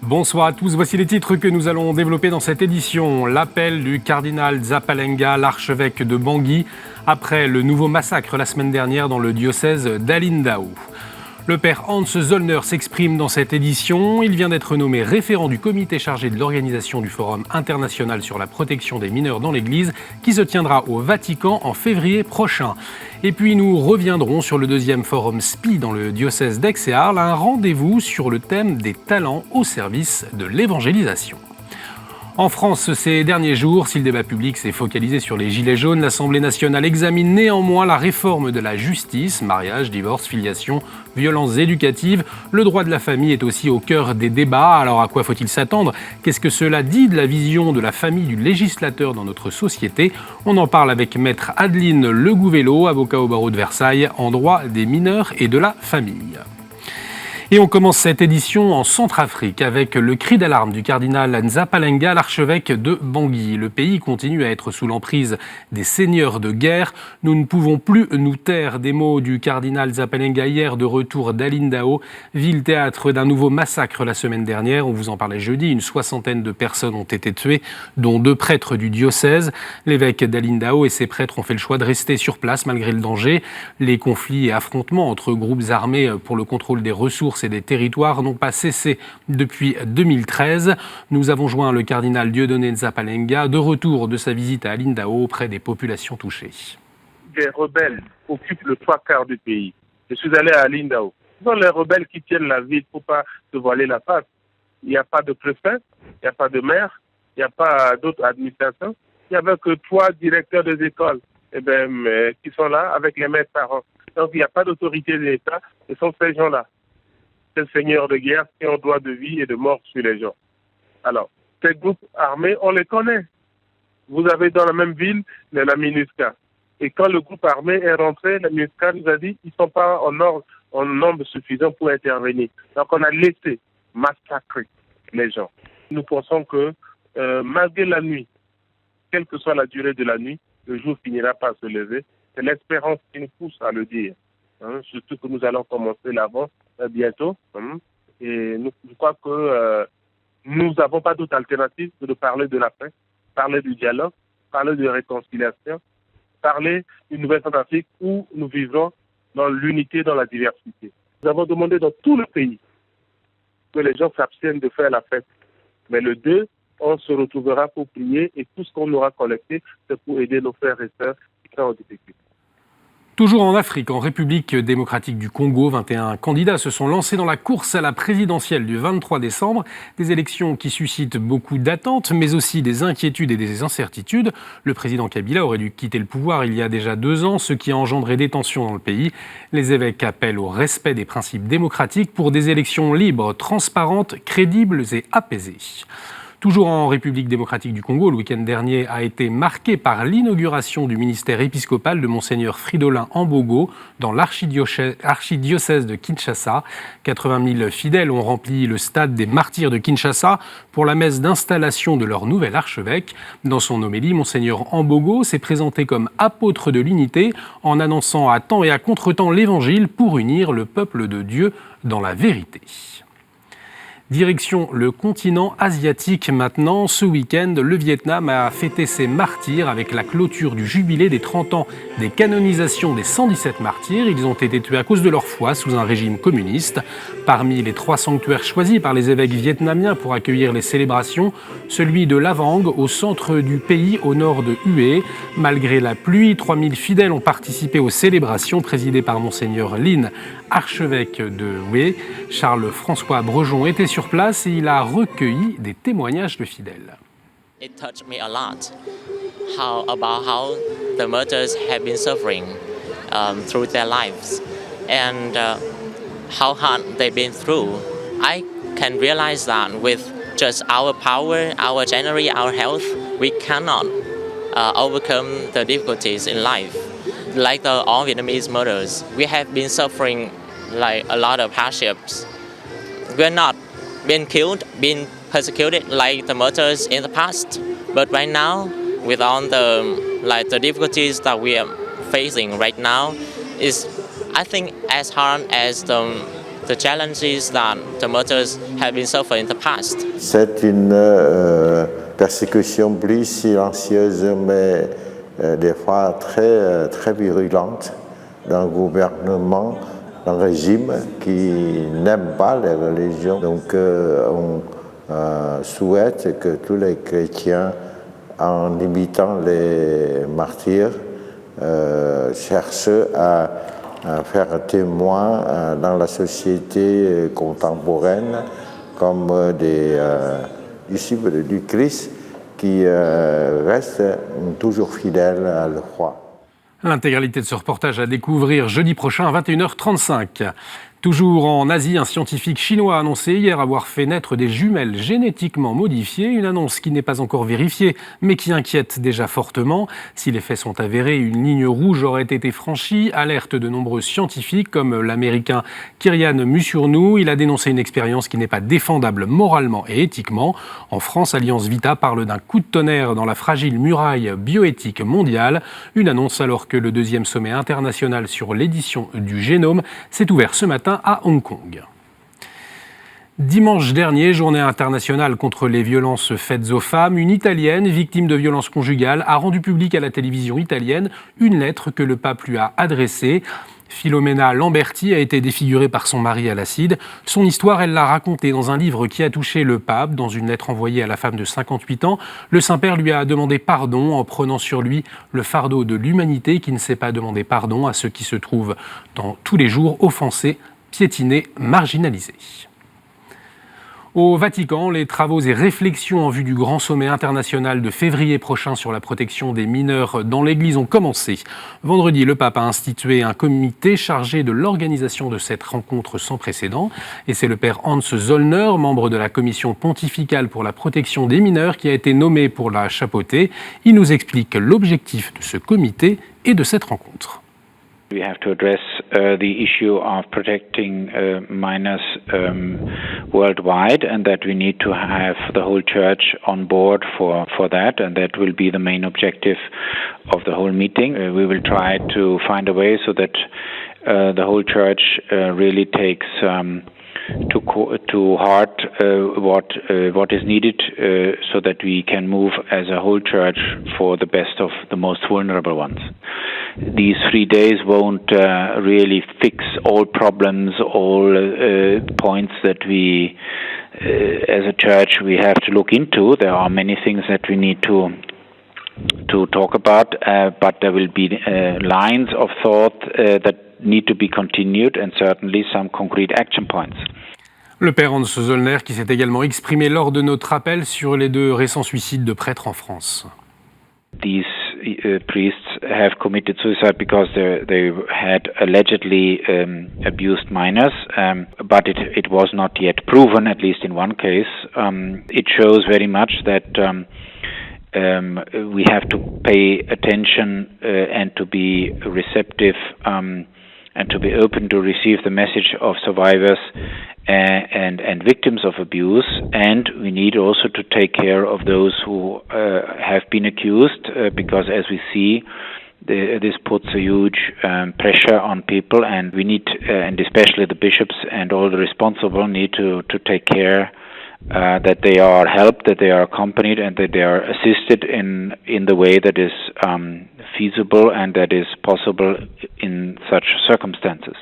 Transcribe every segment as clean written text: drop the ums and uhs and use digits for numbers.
Bonsoir à tous, voici les titres que nous allons développer dans cette édition. L'appel du cardinal Zapalenga, l'archevêque de Bangui, après le nouveau massacre la semaine dernière dans le diocèse d'Alindao. Le père Hans Zollner s'exprime dans cette édition. Il vient d'être nommé référent du comité chargé de l'organisation du Forum international sur la protection des mineurs dans l'Église, qui se tiendra au Vatican en février prochain. Et puis nous reviendrons sur le deuxième forum SPI dans le diocèse d'Aix et Arles, un rendez-vous sur le thème des talents au service de l'évangélisation. En France, ces derniers jours, si le débat public s'est focalisé sur les gilets jaunes, l'Assemblée nationale examine néanmoins la réforme de la justice, mariage, divorce, filiation, violences éducatives. Le droit de la famille est aussi au cœur des débats. Alors à quoi faut-il s'attendre ? Qu'est-ce que cela dit de la vision de la famille du législateur dans notre société ? On en parle avec maître Adeline Legouvello, avocat au barreau de Versailles, en droit des mineurs et de la famille. Et on commence cette édition en Centrafrique avec le cri d'alarme du cardinal Nzapalenga, l'archevêque de Bangui. Le pays continue à être sous l'emprise des seigneurs de guerre. Nous ne pouvons plus nous taire des mots du cardinal Nzapalenga hier de retour d'Alindao, ville théâtre d'un nouveau massacre la semaine dernière. On vous en parlait jeudi, une soixantaine de personnes ont été tuées, dont 2 prêtres du diocèse. L'évêque d'Alindao et ses prêtres ont fait le choix de rester sur place malgré le danger. Les conflits et affrontements entre groupes armés pour le contrôle des ressources et des territoires n'ont pas cessé depuis 2013. Nous avons joint le cardinal Dieudonné Nzapalenga de retour de sa visite à Alindao auprès des populations touchées. Des rebelles occupent le 3/4 du pays. Je suis allé à Alindao. Ce sont les rebelles qui tiennent la ville pour ne pas se voiler la face. Il n'y a pas de préfet, il n'y a pas de maire, il n'y a pas d'autres administrations. Il n'y avait que 3 directeurs des écoles qui sont là avec les maîtres parents. Donc il n'y a pas d'autorité de l'État. Ce sont ces gens-là. Ces seigneurs de guerre qui ont droit de vie et de mort sur les gens. Alors, ces groupes armés, on les connaît. Vous avez dans la même ville la MINUSCA. Et quand le groupe armé est rentré, la MINUSCA nous a dit qu'ils ne sont pas en nombre suffisant pour intervenir. Donc on a laissé massacrer les gens. Nous pensons que malgré la nuit, quelle que soit la durée de la nuit, le jour finira par se lever. C'est l'espérance qui nous pousse à le dire. Surtout que nous allons commencer l'avant bientôt. Et je crois que nous n'avons pas d'autre alternative que de parler de la paix, parler du dialogue, parler de réconciliation, parler d'une nouvelle Centrafrique où nous vivons dans l'unité, dans la diversité. Nous avons demandé dans tout le pays que les gens s'abstiennent de faire la fête. Mais le 2, on se retrouvera pour prier et tout ce qu'on aura collecté, c'est pour aider nos frères et sœurs qui sont en difficulté. Toujours en Afrique, en République démocratique du Congo, 21 candidats se sont lancés dans la course à la présidentielle du 23 décembre. Des élections qui suscitent beaucoup d'attentes, mais aussi des inquiétudes et des incertitudes. Le président Kabila aurait dû quitter le pouvoir il y a déjà 2 ans, ce qui a engendré des tensions dans le pays. Les évêques appellent au respect des principes démocratiques pour des élections libres, transparentes, crédibles et apaisées. Toujours en République démocratique du Congo, le week-end dernier a été marqué par l'inauguration du ministère épiscopal de Monseigneur Fridolin Ambogo dans l'archidiocèse de Kinshasa. 80 000 fidèles ont rempli le stade des Martyrs de Kinshasa pour la messe d'installation de leur nouvel archevêque. Dans son homélie, Monseigneur Ambogo s'est présenté comme apôtre de l'unité en annonçant à temps et à contre-temps l'évangile pour unir le peuple de Dieu dans la vérité. Direction le continent asiatique maintenant. Ce week-end, le Vietnam a fêté ses martyrs avec la clôture du jubilé des 30 ans des canonisations des 117 martyrs. Ils ont été tués à cause de leur foi sous un régime communiste. Parmi les 3 sanctuaires choisis par les évêques vietnamiens pour accueillir les célébrations, celui de Lavang au centre du pays au nord de Hue. Malgré la pluie, 3000 fidèles ont participé aux célébrations présidées par Monseigneur Lin, archevêque de Hue. Charles-François Brejon était sur place et il a recueilli des témoignages de fidèles. It touched me a lot. How the martyrs have been suffering through their lives and how hard they've been through. I can realize that with just our power, our energy, our health, we cannot overcome the difficulties in life. Like the all Vietnamese martyrs, we have been suffering like a lot of hardships. we're not being killed, being persecuted like the martyrs in the past. But right now, with all the difficulties that we are facing right now, is I think as hard as the challenges that the martyrs have been suffering in the past. C'est une persécution plus silencieuse, mais des fois très virulente d'un gouvernement, d'un régime qui n'aime pas les religions. Donc on souhaite que tous les chrétiens, en imitant les martyrs, cherchent à faire témoin dans la société contemporaine comme des disciples du Christ qui restent toujours fidèles à leur foi. L'intégralité de ce reportage à découvrir jeudi prochain à 21h35. Toujours en Asie, un scientifique chinois a annoncé hier avoir fait naître des jumelles génétiquement modifiées, une annonce qui n'est pas encore vérifiée, mais qui inquiète déjà fortement. Si les faits sont avérés, une ligne rouge aurait été franchie, alerte de nombreux scientifiques comme l'américain Kyrian Musurnou. Il a dénoncé une expérience qui n'est pas défendable moralement et éthiquement. En France, Alliance Vita parle d'un coup de tonnerre dans la fragile muraille bioéthique mondiale. Une annonce alors que le 2e sommet international sur l'édition du génome s'est ouvert ce matin à Hong Kong. Dimanche dernier, journée internationale contre les violences faites aux femmes, une Italienne victime de violences conjugales a rendu publique à la télévision italienne une lettre que le pape lui a adressée. Philomena Lamberti a été défigurée par son mari à l'acide. Son histoire, elle l'a racontée dans un livre qui a touché le pape. Dans une lettre envoyée à la femme de 58 ans, le Saint-Père lui a demandé pardon en prenant sur lui le fardeau de l'humanité qui ne sait pas demander pardon à ceux qui se trouvent dans tous les jours offensés, piétinés, marginalisés. Au Vatican, les travaux et réflexions en vue du grand sommet international de février prochain sur la protection des mineurs dans l'Église ont commencé. Vendredi, le pape a institué un comité chargé de l'organisation de cette rencontre sans précédent. Et c'est le père Hans Zollner, membre de la commission pontificale pour la protection des mineurs, qui a été nommé pour la chapeauter. Il nous explique l'objectif de ce comité et de cette rencontre. We have to address the issue of protecting minors worldwide, and that we need to have the whole church on board for that, and that will be the main objective of the whole meeting. We will try to find a way so that the whole church really takes to heart what is needed so that we can move as a whole church for the best of the most vulnerable ones. These 3 days won't really fix all problems, all points that we, as a church, we have to look into. There are many things that we need to talk about, but there will be lines of thought that need to be continued, and certainly some concrete action points. Le père Hans Zollner qui s'est également exprimé lors de notre appel sur les 2 récents suicides de prêtres en France. These priests have committed suicide because they had allegedly abused minors, but it was not yet proven, at least in one case. It shows very much that we have to pay attention and to be receptive and to be open to receive the message of survivors and victims of abuse, and we need also to take care of those who have been accused, because as we see, this puts a huge pressure on people, and we need, and especially the bishops and all the responsible need to take care that they are helped, that they are accompanied, and that they are assisted in the way that is feasible and that is possible in such circumstances.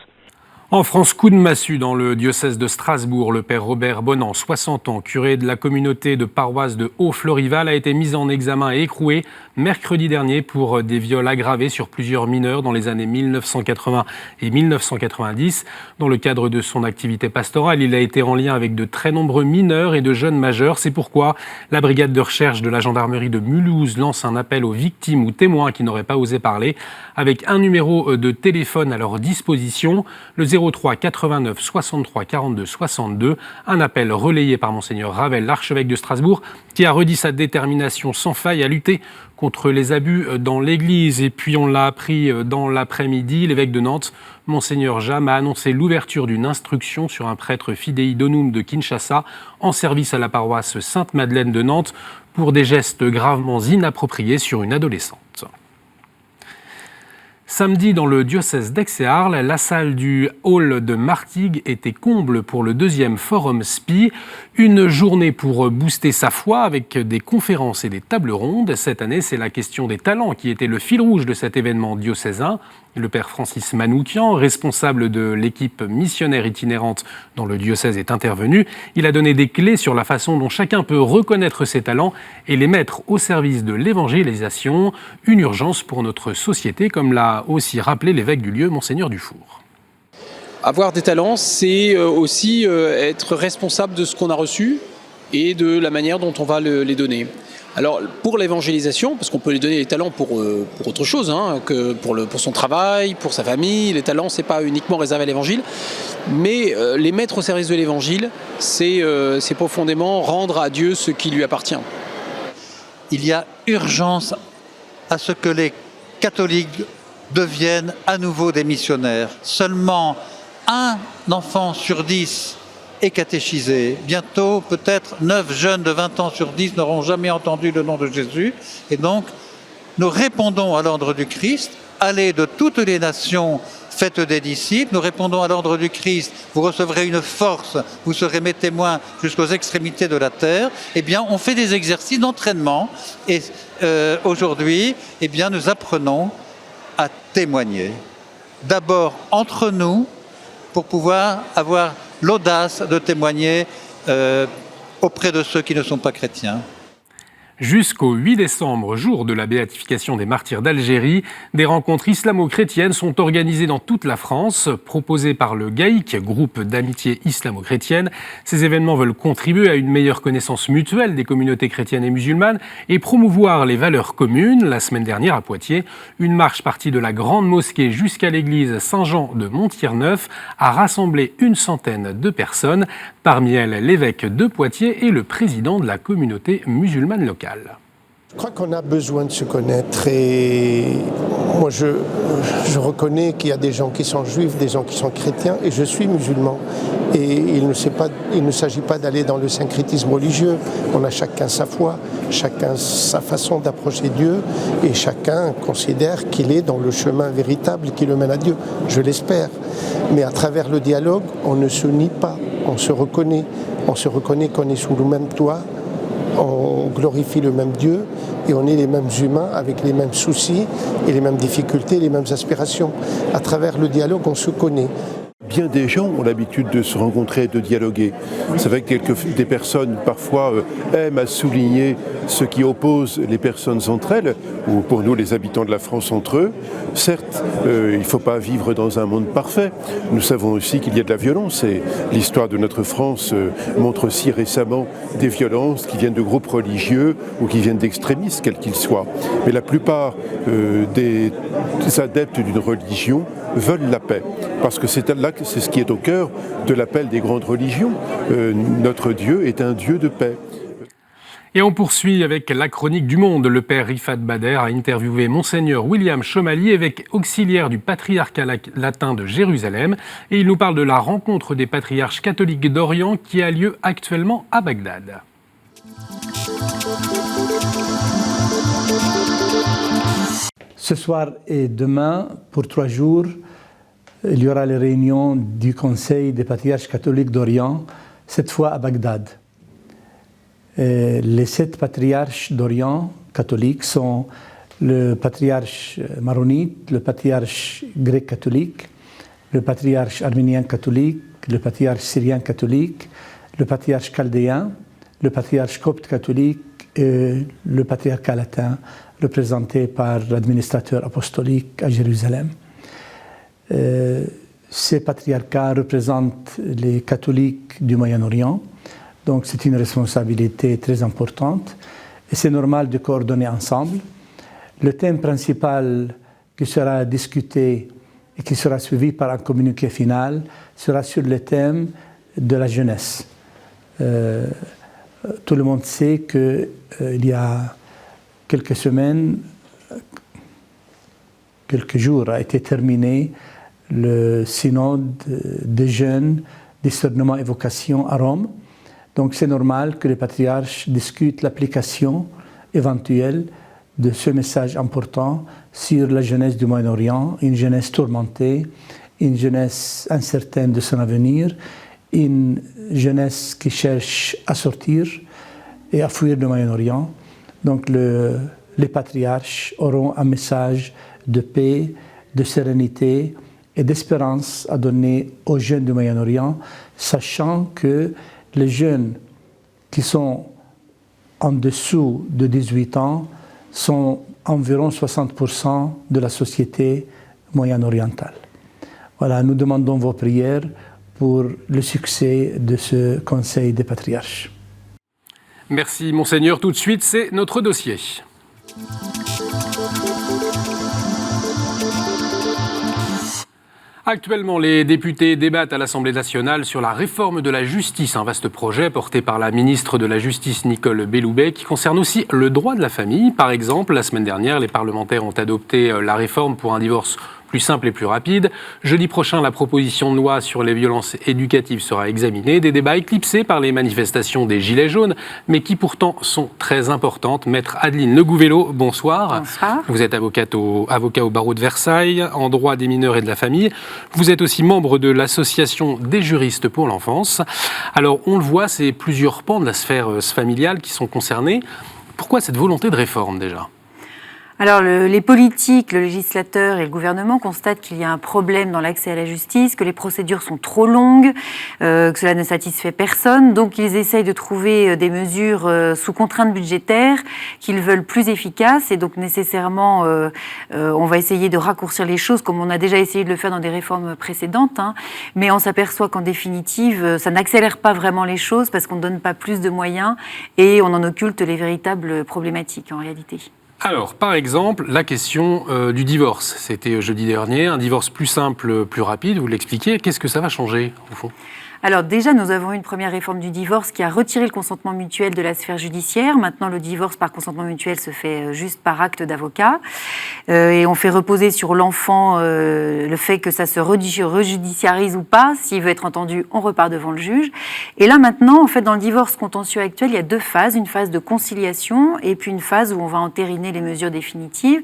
En France, coup de massue dans le diocèse de Strasbourg. Le père Robert Bonan, 60 ans, curé de la communauté de paroisse de Haut-Florival, a été mis en examen et écroué mercredi dernier pour des viols aggravés sur plusieurs mineurs dans les années 1980 et 1990. Dans le cadre de son activité pastorale, il a été en lien avec de très nombreux mineurs et de jeunes majeurs. C'est pourquoi la brigade de recherche de la gendarmerie de Mulhouse lance un appel aux victimes ou témoins qui n'auraient pas osé parler, avec un numéro de téléphone à leur disposition, le 03 89 63 42 62, un appel relayé par Monseigneur Ravel, l'archevêque de Strasbourg, qui a redit sa détermination sans faille à lutter contre les abus dans l'Église. Et puis on l'a appris dans l'après-midi, l'évêque de Nantes, Monseigneur Jam, a annoncé l'ouverture d'une instruction sur un prêtre fidei donum de Kinshasa en service à la paroisse Sainte-Madeleine de Nantes pour des gestes gravement inappropriés sur une adolescente. Samedi, dans le diocèse d'Aix-et-Arles, la salle du hall de Martigues était comble pour le 2e Forum SPI. Une journée pour booster sa foi avec des conférences et des tables rondes. Cette année, c'est la question des talents qui était le fil rouge de cet événement diocésain. Le père Francis Manoukian, responsable de l'équipe missionnaire itinérante dans le diocèse, est intervenu. Il a donné des clés sur la façon dont chacun peut reconnaître ses talents et les mettre au service de l'évangélisation. Une urgence pour notre société, comme l'a aussi rappelé l'évêque du lieu, Monseigneur Dufour. Avoir des talents, c'est aussi être responsable de ce qu'on a reçu et de la manière dont on va les donner. Alors pour l'évangélisation, parce qu'on peut lui donner les talents pour autre chose, que pour son travail, pour sa famille, les talents c'est pas uniquement réservé à l'évangile, mais les mettre au service de l'évangile, c'est profondément rendre à Dieu ce qui lui appartient. Il y a urgence à ce que les catholiques deviennent à nouveau des missionnaires. Seulement un enfant sur 10 est catéchisé. Bientôt, peut-être 9 jeunes de 20 ans sur 10 n'auront jamais entendu le nom de Jésus. Et donc, nous répondons à l'ordre du Christ, allez de toutes les nations, faites des disciples. Nous répondons à l'ordre du Christ, vous recevrez une force, vous serez mes témoins jusqu'aux extrémités de la terre. Eh bien, on fait des exercices d'entraînement. Et aujourd'hui, eh bien, nous apprenons à témoigner. D'abord entre nous, pour pouvoir avoir l'audace de témoigner auprès de ceux qui ne sont pas chrétiens. Jusqu'au 8 décembre, jour de la béatification des martyrs d'Algérie, des rencontres islamo-chrétiennes sont organisées dans toute la France, proposées par le GAIC, groupe d'amitié islamo-chrétienne. Ces événements veulent contribuer à une meilleure connaissance mutuelle des communautés chrétiennes et musulmanes et promouvoir les valeurs communes. La semaine dernière, à Poitiers, une marche partie de la grande mosquée jusqu'à l'église Saint-Jean de Montier-Neuf a rassemblé une centaine de personnes, parmi elles l'évêque de Poitiers et le président de la communauté musulmane locale. Je crois qu'on a besoin de se connaître et moi je reconnais qu'il y a des gens qui sont juifs, des gens qui sont chrétiens et je suis musulman. Et il ne s'agit pas d'aller dans le syncrétisme religieux. On a chacun sa foi, chacun sa façon d'approcher Dieu et chacun considère qu'il est dans le chemin véritable qui le mène à Dieu. Je l'espère. Mais à travers le dialogue, on ne se nie pas, on se reconnaît. On se reconnaît qu'on est sous le même toit. On glorifie le même Dieu et on est les mêmes humains avec les mêmes soucis et les mêmes difficultés, les mêmes aspirations. À travers le dialogue, on se connaît. Bien des gens ont l'habitude de se rencontrer et de dialoguer. C'est vrai que des personnes parfois aiment à souligner ce qui oppose les personnes entre elles, ou pour nous les habitants de la France entre eux. Certes, il ne faut pas vivre dans un monde parfait. Nous savons aussi qu'il y a de la violence et l'histoire de notre France montre aussi récemment des violences qui viennent de groupes religieux ou qui viennent d'extrémistes, quels qu'ils soient. Mais la plupart des adeptes d'une religion veulent la paix, parce que c'est ce qui est au cœur de l'appel des grandes religions. Notre Dieu est un Dieu de paix. Et on poursuit avec la chronique du Monde. Le père Rifat Bader a interviewé Monseigneur William Chomali, évêque auxiliaire du patriarcat latin de Jérusalem. Et il nous parle de la rencontre des patriarches catholiques d'Orient qui a lieu actuellement à Bagdad. Ce soir et demain, pour 3 jours, il y aura les réunions du Conseil des patriarches catholiques d'Orient, cette fois à Bagdad. Les 7 patriarches d'Orient catholiques sont le patriarche maronite, le patriarche grec catholique, le patriarche arménien catholique, le patriarche syrien catholique, le patriarche chaldéen, le patriarche copte catholique et le patriarcat latin, représenté par l'administrateur apostolique à Jérusalem. Ces patriarcats représentent les catholiques du Moyen-Orient, donc c'est une responsabilité très importante et c'est normal de coordonner ensemble. Le thème principal qui sera discuté et qui sera suivi par un communiqué final sera sur le thème de la jeunesse. Tout le monde sait qu'il y a quelques semaines, quelques jours, a été terminé le synode des jeunes discernement et vocation à Rome. Donc c'est normal que les patriarches discutent l'application éventuelle de ce message important sur la jeunesse du Moyen-Orient, une jeunesse tourmentée, une jeunesse incertaine de son avenir, une jeunesse qui cherche à sortir et à fuir le Moyen-Orient. Donc les patriarches auront un message de paix, de sérénité et d'espérance à donner aux jeunes du Moyen-Orient, sachant que les jeunes qui sont en dessous de 18 ans sont environ 60% de la société moyen-orientale. Voilà, nous demandons vos prières pour le succès de ce Conseil des patriarches. Merci Monseigneur. Tout de suite, c'est notre dossier. Actuellement, les députés débattent à l'Assemblée nationale sur la réforme de la justice, un vaste projet porté par la ministre de la Justice Nicole Belloubet qui concerne aussi le droit de la famille. Par exemple, la semaine dernière, les parlementaires ont adopté la réforme pour un divorce plus simple et plus rapide. Jeudi prochain, la proposition de loi sur les violences éducatives sera examinée. Des débats éclipsés par les manifestations des Gilets jaunes, mais qui pourtant sont très importantes. Maître Adeline Legouvello, bonsoir. Bonsoir. Vous êtes avocat au barreau de Versailles, en droit des mineurs et de la famille. Vous êtes aussi membre de l'Association des juristes pour l'enfance. Alors, on le voit, c'est plusieurs pans de la sphère familiale qui sont concernés. Pourquoi cette volonté de réforme, déjà ? Alors, les politiques, le législateur et le gouvernement constatent qu'il y a un problème dans l'accès à la justice, que les procédures sont trop longues, que cela ne satisfait personne. Donc, ils essayent de trouver des mesures sous contrainte budgétaire qu'ils veulent plus efficaces. Et donc, nécessairement, on va essayer de raccourcir les choses, comme on a déjà essayé de le faire dans des réformes précédentes. Mais on s'aperçoit qu'en définitive, ça n'accélère pas vraiment les choses parce qu'on ne donne pas plus de moyens et on en occulte les véritables problématiques en réalité. Alors, par exemple, la question du divorce. C'était jeudi dernier, un divorce plus simple, plus rapide, vous l'expliquez. Qu'est-ce que ça va changer, au fond ? Alors déjà, nous avons eu une première réforme du divorce qui a retiré le consentement mutuel de la sphère judiciaire. Maintenant, le divorce par consentement mutuel se fait juste par acte d'avocat. Et on fait reposer sur l'enfant le fait que ça se rejudiciarise ou pas. S'il veut être entendu, on repart devant le juge. Et là maintenant, en fait, dans le divorce contentieux actuel, il y a deux phases. Une phase de conciliation et puis une phase où on va entériner les mesures définitives.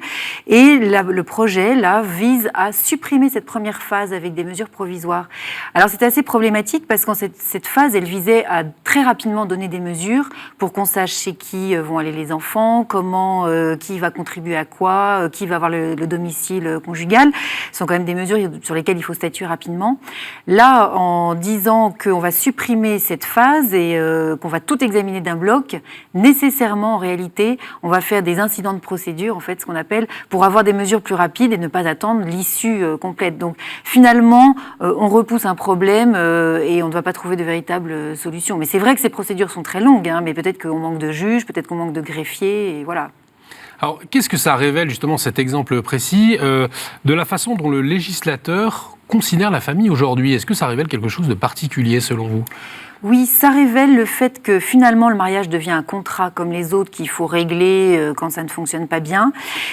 Et là, le projet, là, vise à supprimer cette première phase avec des mesures provisoires. Alors c'est assez problématique parce qu'en cette phase, elle visait à très rapidement donner des mesures pour qu'on sache chez qui vont aller les enfants, comment, qui va contribuer à quoi, qui va avoir le domicile conjugal. Ce sont quand même des mesures sur lesquelles il faut statuer rapidement. Là, en disant qu'on va supprimer cette phase et qu'on va tout examiner d'un bloc, nécessairement, en réalité, on va faire des incidents de procédure, en fait, ce qu'on appelle, pour avoir des mesures plus rapides et ne pas attendre l'issue complète. Donc, finalement, on repousse un problème et on ne va pas trouver de véritables solutions. Mais c'est vrai que ces procédures sont très longues, mais peut-être qu'on manque de juges, peut-être qu'on manque de greffiers, et voilà. Alors, qu'est-ce que ça révèle, justement, cet exemple précis, de la façon dont le législateur considère la famille aujourd'hui ? Est-ce que ça révèle quelque chose de particulier, selon vous ? Oui, ça révèle le fait que finalement le mariage devient un contrat comme les autres qu'il faut régler quand ça ne fonctionne pas bien.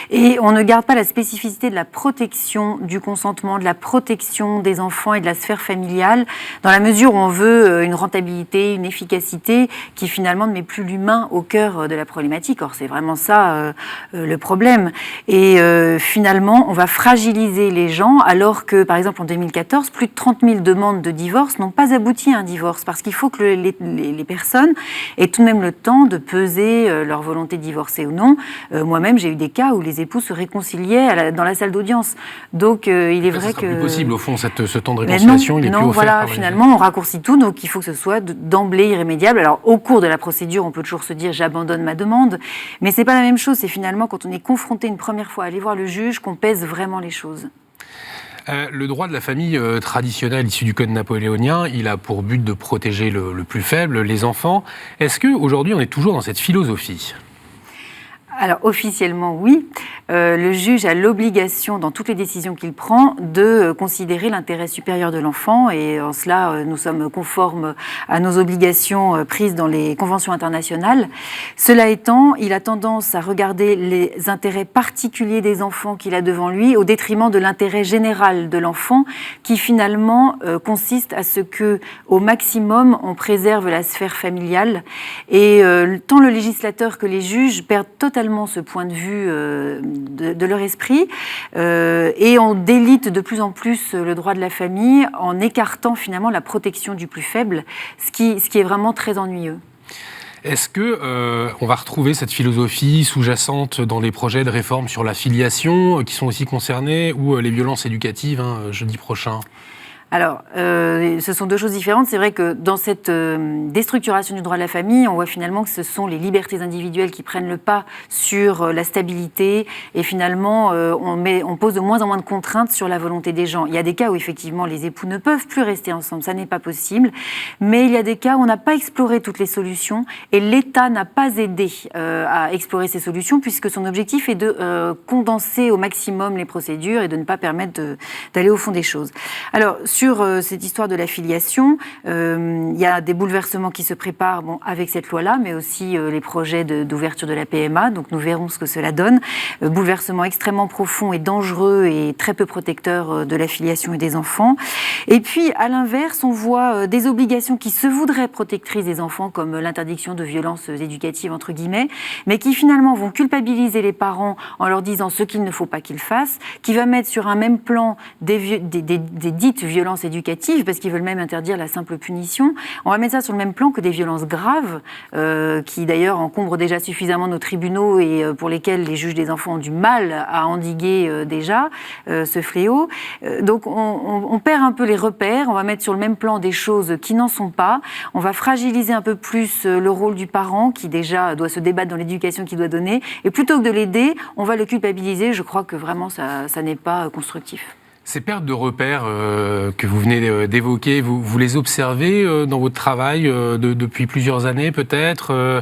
Et on ne garde pas la spécificité de la protection du consentement, de la protection des enfants et de la sphère familiale, dans la mesure où on veut une rentabilité, une efficacité qui finalement ne met plus l'humain au cœur de la problématique. Or, c'est vraiment ça le problème. Et finalement, on va fragiliser les gens alors que, par exemple, en 2014, plus de 30 000 demandes de divorce n'ont pas abouti à un divorce parce qu'il faut que les personnes aient tout de même le temps de peser leur volonté de divorcer ou non. Moi-même, j'ai eu des cas où les époux se réconciliaient dans la salle d'audience. Donc, il est vrai que... C'est plus possible, au fond, ce temps de réconciliation, il est plus offert voilà, par finalement, on raccourcit tout, donc il faut que ce soit d'emblée irrémédiable. Alors, au cours de la procédure, on peut toujours se dire « j'abandonne ma demande », mais c'est pas la même chose. C'est finalement, quand on est confronté une première fois à aller voir le juge, qu'on pèse vraiment les choses. Le droit de la famille traditionnel issu du code napoléonien, il a pour but de protéger le plus faible, les enfants. Est-ce qu'aujourd'hui, on est toujours dans cette philosophie ? Alors officiellement oui, le juge a l'obligation dans toutes les décisions qu'il prend de considérer l'intérêt supérieur de l'enfant et en cela nous sommes conformes à nos obligations prises dans les conventions internationales. Cela étant, il a tendance à regarder les intérêts particuliers des enfants qu'il a devant lui au détriment de l'intérêt général de l'enfant qui finalement consiste à ce que au maximum on préserve la sphère familiale et tant le législateur que les juges perdent totalement ce point de vue de leur esprit et on délite de plus en plus le droit de la famille en écartant finalement la protection du plus faible, ce qui est vraiment très ennuyeux. Est-ce qu'on va retrouver cette philosophie sous-jacente dans les projets de réforme sur la filiation qui sont aussi concernés ou les violences éducatives jeudi prochain ? Alors, ce sont deux choses différentes. C'est vrai que dans cette déstructuration du droit de la famille, on voit finalement que ce sont les libertés individuelles qui prennent le pas sur la stabilité et finalement, on pose de moins en moins de contraintes sur la volonté des gens. Il y a des cas où effectivement les époux ne peuvent plus rester ensemble, ça n'est pas possible, mais il y a des cas où on n'a pas exploré toutes les solutions et l'État n'a pas aidé à explorer ces solutions puisque son objectif est de condenser au maximum les procédures et de ne pas permettre d'aller au fond des choses. Alors, sur cette histoire de la filiation, il y a des bouleversements qui se préparent avec cette loi-là, mais aussi les projets d'ouverture de la PMA, donc nous verrons ce que cela donne. Bouleversements extrêmement profonds et dangereux et très peu protecteurs de la filiation et des enfants. Et puis, à l'inverse, on voit des obligations qui se voudraient protectrices des enfants, comme l'interdiction de violences éducatives, entre guillemets, mais qui finalement vont culpabiliser les parents en leur disant ce qu'il ne faut pas qu'ils fassent, qui va mettre sur un même plan des dites violences éducatives, parce qu'ils veulent même interdire la simple punition. On va mettre ça sur le même plan que des violences graves, qui d'ailleurs encombrent déjà suffisamment nos tribunaux et pour lesquels les juges des enfants ont du mal à endiguer déjà ce fléau. Donc on perd un peu les repères, on va mettre sur le même plan des choses qui n'en sont pas, on va fragiliser un peu plus le rôle du parent qui déjà doit se débattre dans l'éducation qu'il doit donner, et plutôt que de l'aider, on va le culpabiliser. Je crois que vraiment ça n'est pas constructif. Ces pertes de repères que vous venez d'évoquer, vous les observez dans votre travail depuis plusieurs années peut-être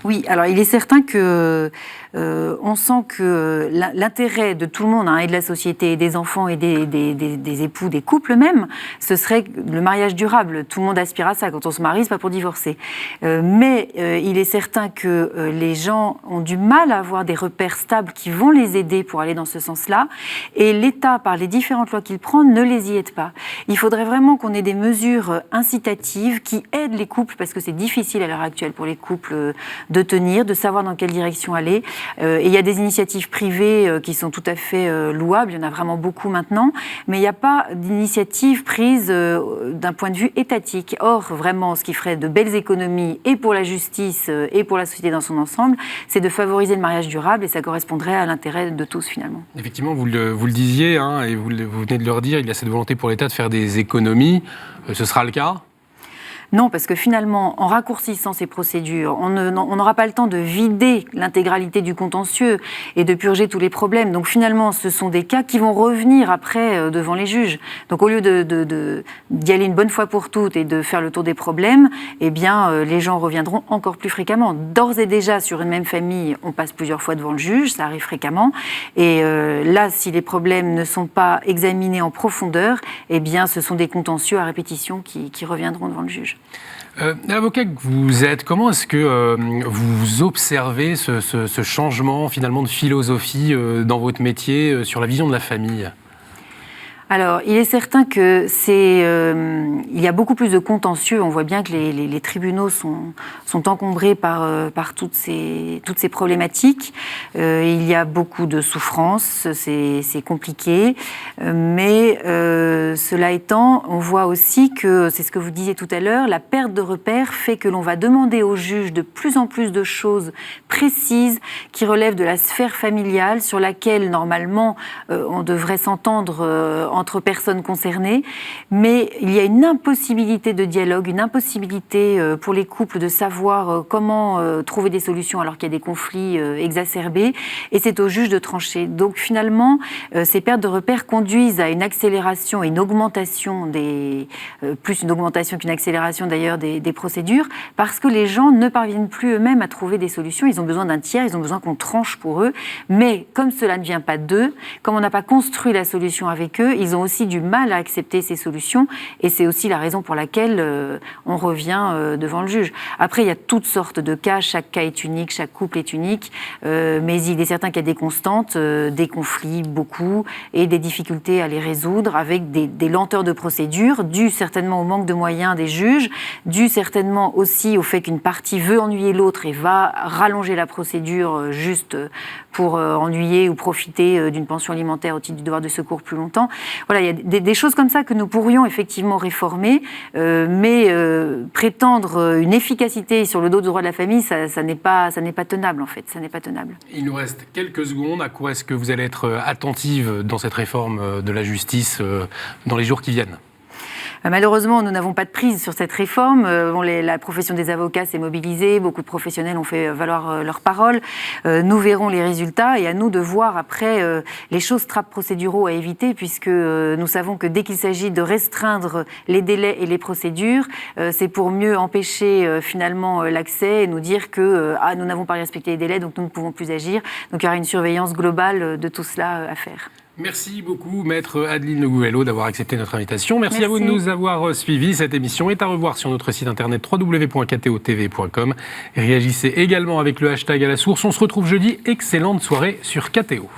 Oui, alors il est certain que on sent que l'intérêt de tout le monde et de la société, des enfants et des époux, des couples même, ce serait le mariage durable. Tout le monde aspire à ça. Quand on se marie, c'est pas pour divorcer. Mais il est certain que les gens ont du mal à avoir des repères stables qui vont les aider pour aller dans ce sens-là. Et l'État, par les différentes lois qu'il prend, ne les y aide pas. Il faudrait vraiment qu'on ait des mesures incitatives qui aident les couples, parce que c'est difficile à l'heure actuelle pour les couples de tenir, de savoir dans quelle direction aller. Et il y a des initiatives privées qui sont tout à fait louables, il y en a vraiment beaucoup maintenant, mais il n'y a pas d'initiative prise d'un point de vue étatique. Or, vraiment, ce qui ferait de belles économies et pour la justice et pour la société dans son ensemble, c'est de favoriser le mariage durable et ça correspondrait à l'intérêt de tous finalement. Effectivement, vous le disiez, et vous venez de le redire, il y a cette volonté pour l'État de faire des économies. Ce sera le cas ? Non, parce que finalement, en raccourcissant ces procédures, on n'aura pas le temps de vider l'intégralité du contentieux et de purger tous les problèmes. Donc finalement, ce sont des cas qui vont revenir après devant les juges. Donc au lieu d'y aller une bonne fois pour toutes et de faire le tour des problèmes, eh bien, les gens reviendront encore plus fréquemment. D'ores et déjà, sur une même famille, on passe plusieurs fois devant le juge, ça arrive fréquemment. Et là, si les problèmes ne sont pas examinés en profondeur, eh bien, ce sont des contentieux à répétition qui reviendront devant le juge. L'avocat que vous êtes, comment est-ce que vous observez ce changement finalement de philosophie dans votre métier sur la vision de la famille ? Alors, il est certain que il y a beaucoup plus de contentieux. On voit bien que les tribunaux sont encombrés par toutes ces problématiques. Il y a beaucoup de souffrances, c'est compliqué. Mais cela étant, on voit aussi que, c'est ce que vous disiez tout à l'heure, la perte de repères fait que l'on va demander aux juges de plus en plus de choses précises qui relèvent de la sphère familiale sur laquelle, normalement, on devrait s'entendre entre personnes concernées, mais il y a une impossibilité de dialogue, une impossibilité pour les couples de savoir comment trouver des solutions alors qu'il y a des conflits exacerbés, et c'est au juge de trancher. Donc finalement, ces pertes de repères conduisent à une accélération et une augmentation plus une augmentation qu'une accélération d'ailleurs des procédures, parce que les gens ne parviennent plus eux-mêmes à trouver des solutions. Ils ont besoin d'un tiers, ils ont besoin qu'on tranche pour eux, mais comme cela ne vient pas d'eux, comme on n'a pas construit la solution avec eux, ils ont aussi du mal à accepter ces solutions, et c'est aussi la raison pour laquelle on revient devant le juge. Après, il y a toutes sortes de cas, chaque cas est unique, chaque couple est unique, mais il est certain qu'il y a des constantes, des conflits, beaucoup, et des difficultés à les résoudre avec des lenteurs de procédure, dues certainement au manque de moyens des juges, dues certainement aussi au fait qu'une partie veut ennuyer l'autre et va rallonger la procédure juste pour ennuyer ou profiter d'une pension alimentaire au titre du devoir de secours plus longtemps. Voilà, il y a des choses comme ça que nous pourrions effectivement réformer, mais prétendre une efficacité sur le dos du droit de la famille, ça n'est pas tenable en fait, ça n'est pas tenable. Il nous reste quelques secondes. À quoi est-ce que vous allez être attentive dans cette réforme de la justice dans les jours qui viennent ? Malheureusement, nous n'avons pas de prise sur cette réforme. La profession des avocats s'est mobilisée, beaucoup de professionnels ont fait valoir leurs paroles. Nous verrons les résultats et à nous de voir après les choses trappes procéduraux à éviter, puisque nous savons que dès qu'il s'agit de restreindre les délais et les procédures, c'est pour mieux empêcher finalement l'accès et nous dire que nous n'avons pas respecté les délais, donc nous ne pouvons plus agir. Donc il y aura une surveillance globale de tout cela à faire. Merci beaucoup, Maître Adeline Le Gouvello, d'avoir accepté notre invitation. Merci à vous de nous avoir suivis. Cette émission est à revoir sur notre site internet www.ktotv.com. Réagissez également avec le hashtag à la source. On se retrouve jeudi. Excellente soirée sur KTO.